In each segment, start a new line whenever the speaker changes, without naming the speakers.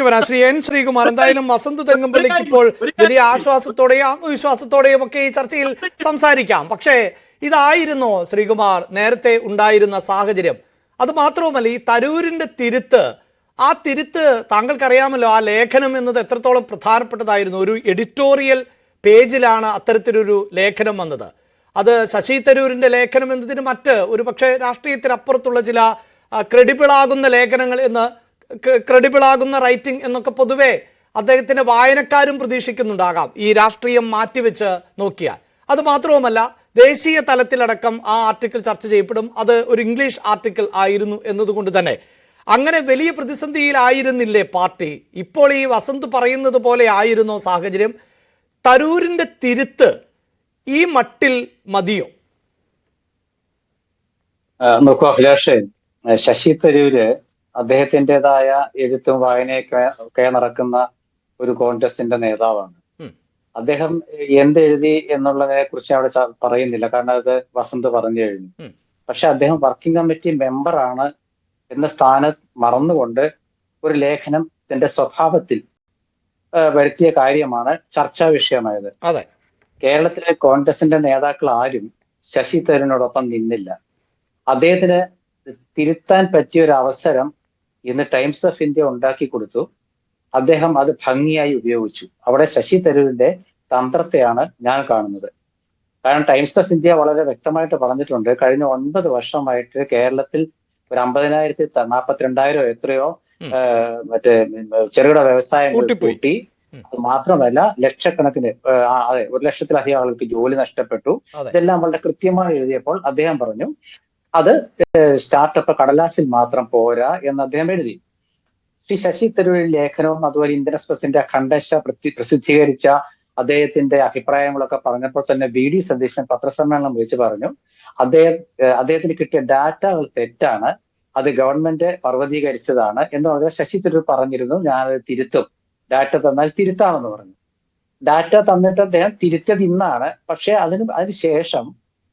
വരാം ശ്രീ എൻ ശ്രീകുമാർ. എന്തായാലും വസന്ത് തെങ്ങമ്പള്ളിക്ക് ഇപ്പോൾ വലിയ ആശ്വാസത്തോടെയും ആത്മവിശ്വാസത്തോടെയും ഒക്കെ ഈ ചർച്ചയിൽ സംസാരിക്കാം. പക്ഷേ ഇതായിരുന്നോ ശ്രീകുമാർ നേരത്തെ ഉണ്ടായിരുന്ന സാഹചര്യം? അത് മാത്രവുമല്ല, ഈ തരൂരിന്റെ തിരുത്ത്, ആ തിരുത്ത് താങ്കൾക്കറിയാമല്ലോ, ആ ലേഖനം എന്നത് എത്രത്തോളം പ്രധാനപ്പെട്ടതായിരുന്നു. ഒരു എഡിറ്റോറിയൽ പേജിലാണ് അത്തരത്തിലൊരു ലേഖനം വന്നത്. അത് ശശി തരൂരിന്റെ ലേഖനം എന്നതിന് മറ്റ് ഒരു പക്ഷേ രാഷ്ട്രീയത്തിനപ്പുറത്തുള്ള ചില ക്രെഡിബിളാകുന്ന ലേഖനങ്ങൾ എന്ന്, ക്രെഡിബിളാകുന്ന റൈറ്റിംഗ് എന്നൊക്കെ പൊതുവെ അദ്ദേഹത്തിന്റെ വായനക്കാരും പ്രതീക്ഷിക്കുന്നുണ്ടാകാം ഈ രാഷ്ട്രീയം മാറ്റിവെച്ച് നോക്കിയാൽ. അത് മാത്രവുമല്ല, ദേശീയ തലത്തിലടക്കം ആ ആർട്ടിക്കിൾ ചർച്ച ചെയ്യപ്പെടും. അത് ഒരു ഇംഗ്ലീഷ് ആർട്ടിക്കിൾ ആയിരുന്നു എന്നതുകൊണ്ട് തന്നെ അങ്ങനെ വലിയ പ്രതിസന്ധിയിലായിരുന്നില്ലേ പാർട്ടി? ഇപ്പോൾ ഈ വസന്ത് പറയുന്നത് പോലെ ആയിരുന്നോ സാഹചര്യം? തരൂരിന്റെ തിരുത്ത് ഈ മട്ടിൽ മതിയോ?
നോക്കൂ അഭിലാഷേ, ശശി തരൂര് അദ്ദേഹത്തിൻ്റെതായ എഴുത്തും വായനയൊക്കെ നടക്കുന്ന ഒരു കോൺഗ്രസിന്റെ നേതാവാണ്. അദ്ദേഹം എന്തെഴുതി എന്നുള്ളതിനെ കുറിച്ച് അവിടെ പറയുന്നില്ല, കാരണം അത് വസന്ത് പറഞ്ഞു കഴിഞ്ഞു. പക്ഷെ അദ്ദേഹം വർക്കിംഗ് കമ്മിറ്റി മെമ്പറാണ് എന്ന സ്ഥാനം മറന്നുകൊണ്ട് ഒരു ലേഖനം തന്റെ സ്വഭാവത്തിൽ വരുത്തിയ കാര്യമാണ് ചർച്ചാ വിഷയമായത്. കേരളത്തിലെ കോൺഗ്രസിന്റെ നേതാക്കൾ ആരും ശശി തരൂരിനോടൊപ്പം നിന്നില്ല. അദ്ദേഹത്തിന് തിരുത്താൻ പറ്റിയ ഒരു അവസരം ഇന്ന് ടൈംസ് ഓഫ് ഇന്ത്യ ഉണ്ടാക്കി കൊടുത്തു. അദ്ദേഹം അത് ഭംഗിയായി ഉപയോഗിച്ചു. അവിടെ ശശി തരൂരിന്റെ തന്ത്രത്തെയാണ് ഞാൻ കാണുന്നത്. കാരണം ടൈംസ് ഓഫ് ഇന്ത്യ വളരെ വ്യക്തമായിട്ട് പറഞ്ഞിട്ടുണ്ട്, കഴിഞ്ഞ 9 വർഷമായിട്ട് കേരളത്തിൽ ഒരു 50,042 എത്രയോ മറ്റേ ചെറുകിട വ്യവസായങ്ങൾ കൂട്ടി. അത് മാത്രമല്ല, ലക്ഷക്കണക്കിന്, അതെ, 1,00,000-ലധികം ആളുകൾക്ക് ജോലി നഷ്ടപ്പെട്ടു. ഇതെല്ലാം വളരെ കൃത്യമായി എഴുതിയപ്പോൾ അദ്ദേഹം പറഞ്ഞു അത് സ്റ്റാർട്ടപ്പ് കടലാസിൽ മാത്രം പോരാ എന്ന് അദ്ദേഹം എഴുതി. ശ്രീ ശശി തരൂർ ലേഖനവും അതുപോലെ ഇന്ത്യൻ എക്സ്പ്രസിന്റെ ഖണ്ഡശ പ്രസിദ്ധീകരിച്ച അദ്ദേഹത്തിന്റെ അഭിപ്രായങ്ങളൊക്കെ പറഞ്ഞപ്പോൾ തന്നെ VD സതീശൻ പത്രസമ്മേളനം വിളിച്ച് പറഞ്ഞു അദ്ദേഹത്തിന് കിട്ടിയ ഡാറ്റകൾ തെറ്റാണ്, അത് ഗവൺമെന്റ് പർവ്വതീകരിച്ചതാണ് എന്ന് വളരെ ശശി തരൂർ പറഞ്ഞിരുന്നു. ഞാനത് തിരുത്തും, ഡാറ്റ തന്നാൽ തിരുത്താമെന്ന് പറഞ്ഞു. ഡാറ്റ തന്നിട്ട് അദ്ദേഹം തിരുത്തിയത് ഇന്നാണ്. പക്ഷെ അതിനുശേഷം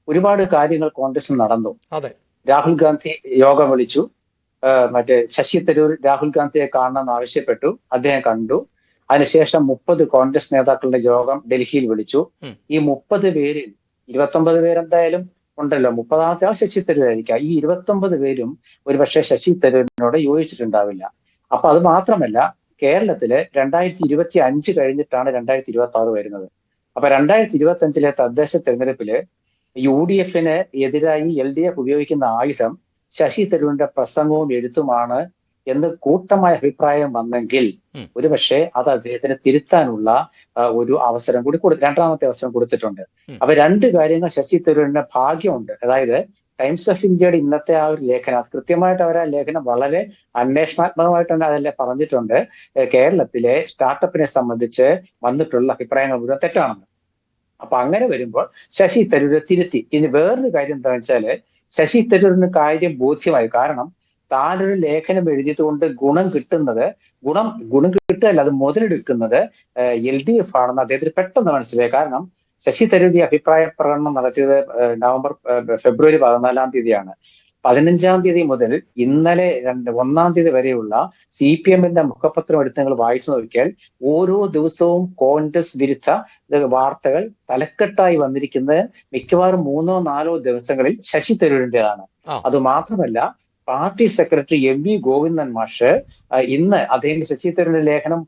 ഒരുപാട് കാര്യങ്ങൾ കോൺഗ്രസിൽ നടന്നു. രാഹുൽ ഗാന്ധി യോഗം വിളിച്ചു. ശശി തരൂർ രാഹുൽ ഗാന്ധിയെ കാണണമെന്ന് ആവശ്യപ്പെട്ടു. അദ്ദേഹം കണ്ടു. അതിനുശേഷം 30 കോൺഗ്രസ് നേതാക്കളുടെ യോഗം ഡൽഹിയിൽ വിളിച്ചു. ഈ 30 പേരിൽ 29 പേരെന്തായാലും ഉണ്ടല്ലോ, 30ാമത്തെ ആൾ ശശി തരൂർ ആയിരിക്കാം. ഈ 29 പേരും ഒരുപക്ഷെ ശശി തരൂരിനോട് യോജിച്ചിട്ടുണ്ടാവില്ല. അപ്പൊ അത് മാത്രമല്ല, കേരളത്തില് 2025 കഴിഞ്ഞിട്ടാണ് 2026 വരുന്നത്. അപ്പൊ 2025 തദ്ദേശ തെരഞ്ഞെടുപ്പില് UDFന് എതിരായി LDF ഉപയോഗിക്കുന്ന ആയുധം ശശി തരൂരിന്റെ പ്രസംഗവും എഴുത്തുമാണ് എന്ന് കൂട്ടമായ അഭിപ്രായം വന്നെങ്കിൽ ഒരുപക്ഷെ അത് അദ്ദേഹത്തിന് തിരുത്താനുള്ള ഒരു അവസരം കൂടി രണ്ടാമത്തെ അവസരം കൊടുത്തിട്ടുണ്ട്. അപ്പൊ 2 കാര്യങ്ങൾ ശശി തരൂരിന്റെ ഭാഗ്യമുണ്ട്. അതായത് ടൈംസ് ഓഫ് ഇന്ത്യയുടെ ഇന്നത്തെ ആ ഒരു ലേഖനം, കൃത്യമായിട്ട് അവർ ആ ലേഖനം വളരെ അന്വേഷണാത്മകമായിട്ടുണ്ട് അതല്ലേ പറഞ്ഞിട്ടുണ്ട്, കേരളത്തിലെ സ്റ്റാർട്ടപ്പിനെ സംബന്ധിച്ച് വന്നിട്ടുള്ള അഭിപ്രായങ്ങൾ മുഴുവൻ തെറ്റാണെന്ന്. അപ്പൊ അങ്ങനെ വരുമ്പോൾ ശശി തരൂര് തിരുത്തി. ഇനി വേറൊരു കാര്യം എന്താണെന്ന് വെച്ചാല്, ശശി തരൂരിന് കാര്യം ബോധ്യമായി. കാരണം താനൊരു ലേഖനം എഴുതിയത് കൊണ്ട് ഗുണം കിട്ടുകയല്ല, അത് മുതലെടുക്കുന്നത് LDF ആണെന്ന് അദ്ദേഹത്തിന് പെട്ടെന്ന് മനസ്സിലായി. കാരണം ശശി തരൂർ ഈ അഭിപ്രായ പ്രകടനം നടത്തിയത് ഫെബ്രുവരി 14-ാം തീയതിയാണ്. 15-ാം തീയതി മുതൽ ഇന്നലെ 1-ാം തീയതി വരെയുള്ള CPMന്റെ മുഖപത്രം എടുത്ത് നിങ്ങൾ വായിച്ചു നോക്കിയാൽ ഓരോ ദിവസവും കോൺഗ്രസ് വിരുദ്ധ വാർത്തകൾ തലക്കെട്ടായി വന്നിരിക്കുന്നത് മിക്കവാറും 3-4 ദിവസങ്ങളിൽ ശശി തരൂരിന്റേതാണ്. അതുമാത്രമല്ല, പാർട്ടി സെക്രട്ടറി MV ഗോവിന്ദൻ മാഷ് ഇന്ന് അദ്ദേഹം ശശി തരൂരിന്റെ ലേഖനം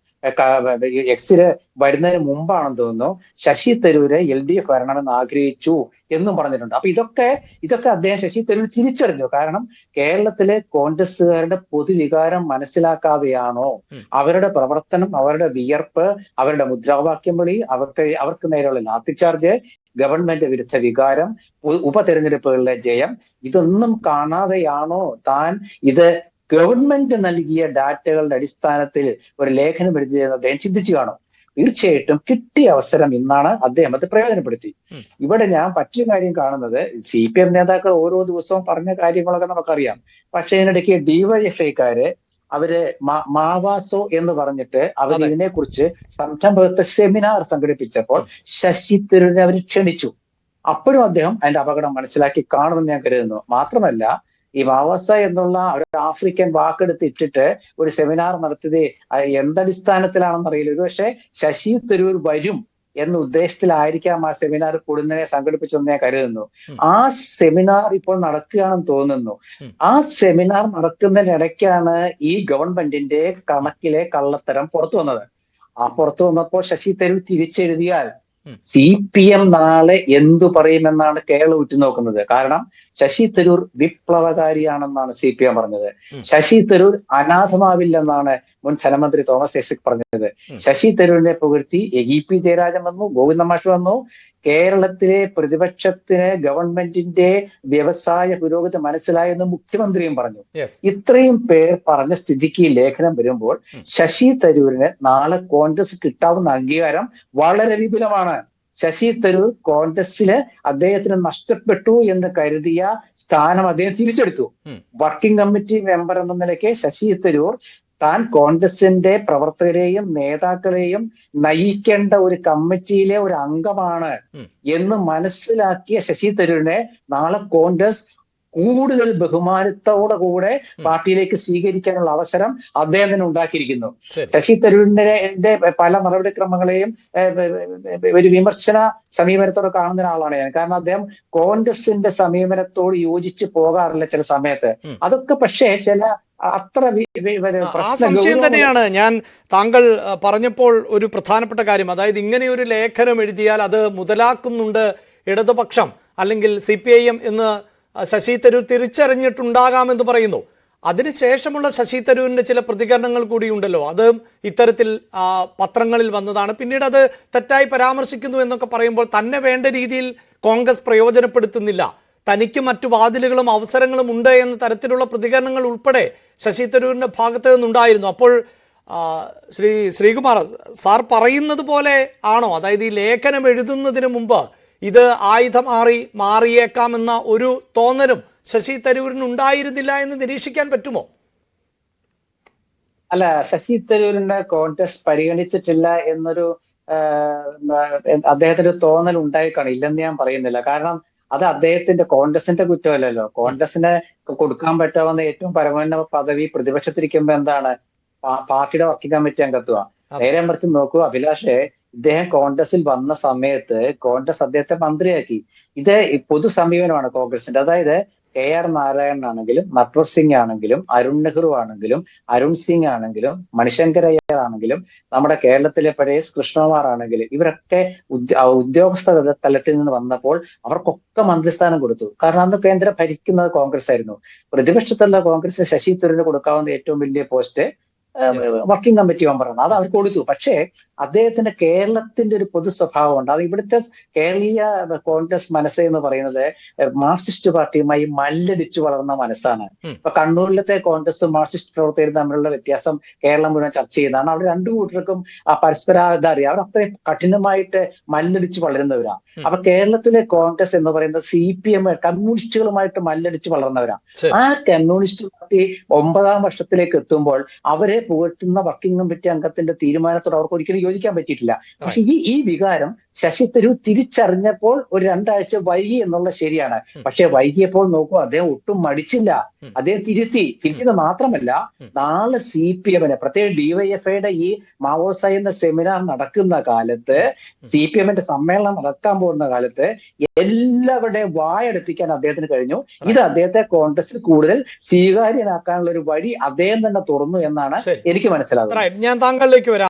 എക്സില് വരുന്നതിന് മുമ്പാണെന്ന് തോന്നുന്നു, ശശി തരൂര് LDF വരണമെന്ന് ആഗ്രഹിച്ചു എന്നും പറഞ്ഞിട്ടുണ്ട്. അപ്പൊ ഇതൊക്കെ അദ്ദേഹം ശശി തരൂർ തിരിച്ചറിഞ്ഞു. കാരണം കേരളത്തിലെ കോൺഗ്രസുകാരുടെ പൊതുവികാരം മനസ്സിലാക്കാതെയാണോ അവരുടെ പ്രവർത്തനം, അവരുടെ വിയർപ്പ്, അവരുടെ മുദ്രാവാക്യം വിളി, അവർക്ക് നേരെയുള്ള ലാത്തിച്ചാർജ്, ഗവൺമെന്റ് വിരുദ്ധ വികാരം, ഉപതെരഞ്ഞെടുപ്പുകളിലെ ജയം, ഇതൊന്നും കാണാതെയാണോ താൻ ഇത് ഗവൺമെന്റ് നൽകിയ ഡാറ്റകളുടെ അടിസ്ഥാനത്തിൽ ഒരു ലേഖനം എഴുതിയെന്ന് അദ്ദേഹം ചിന്തിച്ചു കാണും. തീർച്ചയായിട്ടും കിട്ടിയ അവസരം ഇന്നാണ് അദ്ദേഹം അത് പ്രയോജനപ്പെടുത്തി. ഇവിടെ ഞാൻ മറ്റൊരു കാര്യം കാണുന്നത്, CPM നേതാക്കൾ ഓരോ ദിവസവും പറഞ്ഞ കാര്യങ്ങളൊക്കെ നമുക്കറിയാം. പക്ഷെ ഇതിനിടയ്ക്ക് DYFIക്കാര് അവര് മാവാസോ എന്ന് പറഞ്ഞിട്ട് അവർ ഇതിനെക്കുറിച്ച് സംരംഭത്തെ സെമിനാർ സംഘടിപ്പിച്ചപ്പോൾ ശശി തരൂരിനെ അവർ ക്ഷണിച്ചു. അപ്പോഴും അദ്ദേഹം അതിന്റെ അപകടം മനസ്സിലാക്കി കാണുമെന്ന് ഞാൻ കരുതുന്നു. മാത്രമല്ല, ഈ മാവോസ എന്നുള്ള ഒരു ആഫ്രിക്കൻ വാക്കെടുത്ത് ഇട്ടിട്ട് ഒരു സെമിനാർ നടത്തിയത് എന്തടിസ്ഥാനത്തിലാണെന്ന് അറിയില്ല. ഒരു പക്ഷേ ശശി തരൂർ വരും എന്ന ഉദ്ദേശത്തിലായിരിക്കാം ആ സെമിനാർ പൊടുന്നനെ സംഘടിപ്പിച്ചെന്ന് ഞാൻ കരുതുന്നു. ആ സെമിനാർ ഇപ്പോൾ നടക്കുകയാണെന്ന് തോന്നുന്നു. ആ സെമിനാർ നടക്കുന്നതിനിടയ്ക്കാണ് ഈ ഗവൺമെന്റിന്റെ കണക്കിലെ കള്ളത്തരം പുറത്തു വന്നത്. ആ പുറത്തു വന്നപ്പോൾ ശശി തരൂർ തിരിച്ചെഴുതിയാൽ CPM നാളെ എന്തു പറയുമെന്നാണ് കേരളം ഉറ്റുനോക്കുന്നത്. കാരണം ശശി തരൂർ വിപ്ലവകാരിയാണെന്നാണ് CPM പറഞ്ഞത്. ശശി തരൂർ അനാഥമാവില്ലെന്നാണ് മുൻ ധനമന്ത്രി തോമസ് ഐസക് പറഞ്ഞത്. ശശി തരൂരിനെ പുകഴ്ത്തി EP ജയരാജൻ വന്നു, ഗോവിന്ദ മാഷ് വന്നു. കേരളത്തിലെ പ്രതിപക്ഷത്തിന് ഗവൺമെന്റിന്റെ വ്യവസായ പുരോഗതി മനസ്സിലായെന്ന് മുഖ്യമന്ത്രിയും പറഞ്ഞു. ഇത്രയും പേർ പറഞ്ഞ സ്ഥിതിക്ക് ഈ ലേഖനം വരുമ്പോൾ ശശി തരൂരിന് നാളെ കോൺഗ്രസ് കിട്ടാവുന്ന അംഗീകാരം വളരെ വിപുലമാണ്. ശശി തരൂർ കോൺഗ്രസില് അദ്ദേഹത്തിന് നഷ്ടപ്പെട്ടു എന്ന് കരുതിയ സ്ഥാനം അദ്ദേഹം തിരിച്ചെടുത്തു. വർക്കിംഗ് കമ്മിറ്റി മെമ്പർ എന്ന നിലയ്ക്ക് ശശി തരൂർ താൻ കോൺഗ്രസിന്റെ പ്രവർത്തകരെയും നേതാക്കളെയും നയിക്കേണ്ട ഒരു കമ്മിറ്റിയിലെ ഒരു അംഗമാണ് എന്ന് മനസ്സിലാക്കിയ ശശി തരൂരിനെ നാളെ കോൺഗ്രസ് കൂടുതൽ ബഹുമാനത്തോടെ കൂടെ പാർട്ടിയിലേക്ക് സ്വീകരിക്കാനുള്ള അവസരം അദ്ദേഹം തന്നെ ഉണ്ടാക്കിയിരിക്കുന്നു. ശശി തരൂരിന്റെ പല നടപടിക്രമങ്ങളെയും ഒരു വിമർശന സമീപനത്തോടെ കാണുന്ന ഒരാളാണ് ഞാൻ. കാരണം അദ്ദേഹം കോൺഗ്രസിന്റെ സമീപനത്തോട് യോജിച്ച് പോകാറില്ല ചില സമയത്ത്. അതൊക്കെ പക്ഷേ ചില അത്ര
ആ സംശയം തന്നെയാണ് ഞാൻ താങ്കൾ പറഞ്ഞപ്പോൾ ഒരു പ്രധാനപ്പെട്ട കാര്യം. അതായത് ഇങ്ങനെ ഒരു ലേഖനം എഴുതിയാൽ അത് മുതലാക്കുന്നുണ്ട് ഇടതുപക്ഷം അല്ലെങ്കിൽ CPIM എന്ന് ശശി തരൂർ തിരിച്ചറിഞ്ഞിട്ടുണ്ടാകാമെന്ന് പറയുന്നു. അതിനുശേഷമുള്ള ശശി തരൂരിന്റെ ചില പ്രതികരണങ്ങൾ കൂടിയുണ്ടല്ലോ. അത് ഇത്തരത്തിൽ പത്രങ്ങളിൽ വന്നതാണ്. പിന്നീട് അത് തെറ്റായി പരാമർശിക്കുന്നു എന്നൊക്കെ പറയുമ്പോൾ തന്നെ വേണ്ട രീതിയിൽ കോൺഗ്രസ് പ്രയോജനപ്പെടുത്തുന്നില്ല, തനിക്ക് മറ്റു വാതിലുകളും അവസരങ്ങളും ഉണ്ട് എന്ന തരത്തിലുള്ള പ്രതികരണങ്ങൾ ഉൾപ്പെടെ ശശി തരൂരിന്റെ ഭാഗത്ത് നിന്നുണ്ടായിരുന്നു. അപ്പോൾ ശ്രീകുമാർ സാർ പറയുന്നത് പോലെ ആണോ? അതായത് ഈ ലേഖനം എഴുതുന്നതിന് മുമ്പ് ഇത് മാറിയേക്കാമെന്ന ഒരു തോന്നലും ശശി തരൂരിന് ഉണ്ടായിരുന്നില്ല എന്ന് നിരീക്ഷിക്കാൻ പറ്റുമോ?
അല്ല, ശശി തരൂരിന്റെ കോൺഗ്രസ് പരിഗണിച്ചിട്ടില്ല എന്നൊരു അദ്ദേഹത്തിന്റെ തോന്നൽ ഉണ്ടായിക്കാണ്. ഇല്ലെന്ന് ഞാൻ പറയുന്നില്ല. കാരണം അത് അദ്ദേഹത്തിന്റെ കോൺഗ്രസിന്റെ കുറ്റമല്ലല്ലോ. കോൺഗ്രസിന് കൊടുക്കാൻ പറ്റാവുന്ന ഏറ്റവും പരമോന്നത പദവി പ്രതിപക്ഷത്തിരിക്കുമ്പോ എന്താണ്? പാർട്ടിയുടെ വർക്കിംഗ് കമ്മിറ്റി അംഗത്വം. നേരെ മറിച്ച് നോക്കൂ അഭിലാഷേ, ഇദ്ദേഹം കോൺഗ്രസിൽ വന്ന സമയത്ത് കോൺഗ്രസ് അദ്ദേഹത്തെ മന്ത്രിയാക്കി. ഇത് പൊതു സമീപനമാണ് കോൺഗ്രസിന്റെ. അതായത് KR നാരായണൻ ആണെങ്കിലും നട്വർ സിംഗ് ആണെങ്കിലും അരുൺ നെഹ്റു ആണെങ്കിലും അരുൺ സിംഗ് ആണെങ്കിലും മണിശങ്കർ അയ്യർ ആണെങ്കിലും നമ്മുടെ കേരളത്തിലെ പരേസ് കൃഷ്ണകുമാർ ആണെങ്കിലും ഇവരൊക്കെ ഉദ്യോഗസ്ഥ തലത്തിൽ നിന്ന് വന്നപ്പോൾ അവർക്കൊക്കെ മന്ത്രിസ്ഥാനം കൊടുത്തു. കാരണം അന്ന് കേന്ദ്രം ഭരിക്കുന്നത് കോൺഗ്രസ് ആയിരുന്നു. പ്രതിപക്ഷത്തുള്ള കോൺഗ്രസ് ശശി തരൂരിന് കൊടുക്കാവുന്ന ഏറ്റവും വലിയ പോസ്റ്റ് വർക്കിംഗ് കമ്മിറ്റി മെമ്പറാണ്. അത് അവർ കൊടുത്തു. പക്ഷേ അദ്ദേഹത്തിന്റെ കേരളത്തിന്റെ ഒരു പൊതു സ്വഭാവമുണ്ട്. അത് ഇവിടുത്തെ കേരളീയ കോൺഗ്രസ് മനസ്സ് എന്ന് പറയുന്നത് മാർക്സിസ്റ്റ് പാർട്ടിയുമായി മല്ലടിച്ചു വളർന്ന മനസ്സാണ്. ഇപ്പൊ കണ്ണൂരിലത്തെ കോൺഗ്രസും മാർക്സിസ്റ്റ് പ്രവർത്തകരും തമ്മിലുള്ള വ്യത്യാസം കേരളം മുഴുവൻ ചർച്ച ചെയ്യുന്നതാണ്. അവർ രണ്ടു കൂട്ടർക്കും പരസ്പരാധാരം അവർ അത്രയും കഠിനമായിട്ട് മല്ലടിച്ച് വളരുന്നവരാണ്. അപ്പൊ കേരളത്തിലെ കോൺഗ്രസ് എന്ന് പറയുന്നത് CPM കമ്മ്യൂണിസ്റ്റുകളുമായിട്ട് മല്ലടിച്ച് വളർന്നവരാണ്. ആ കമ്മ്യൂണിസ്റ്റ് പാർട്ടി 9ാം വർഷത്തിലേക്ക് എത്തുമ്പോൾ അവരെ പുകഴ്ത്തുന്ന വർക്കിംഗ് കമ്മിറ്റി അംഗത്തിന്റെ തീരുമാനത്തോട് അവർക്ക് ഒരിക്കലും യോജിക്കാൻ പറ്റിയിട്ടില്ല. പക്ഷെ ഈ വികാരം ശശി തരൂർ തിരിച്ചറിഞ്ഞപ്പോൾ ഒരു 2 ആഴ്ച വൈകി എന്നുള്ള ശരിയാണ്. പക്ഷെ വൈകിയപ്പോൾ നോക്കൂ, അദ്ദേഹം ഒട്ടും മടിച്ചില്ല. അദ്ദേഹം തിരുത്തിയത് മാത്രമല്ല, നാളെ CPM പ്രത്യേക DYFIയുടെ ഈ മാവോസ എന്ന സെമിനാർ നടക്കുന്ന കാലത്ത്, CPMന്റെ സമ്മേളനം നടക്കാൻ പോകുന്ന കാലത്ത് എല്ലാവരുടെയും വായടപ്പിക്കാൻ അദ്ദേഹത്തിന് കഴിഞ്ഞു. ഇത് അദ്ദേഹത്തെ കോൺഗ്രസിൽ കൂടുതൽ സ്വീകാര്യനാക്കാനുള്ള ഒരു വഴി അദ്ദേഹം തന്നെ തുറന്നു എന്നാണ് എനിക്ക് മനസ്സിലാകുന്നത്.
ഞാൻ താങ്കളിലേക്ക് വരാം.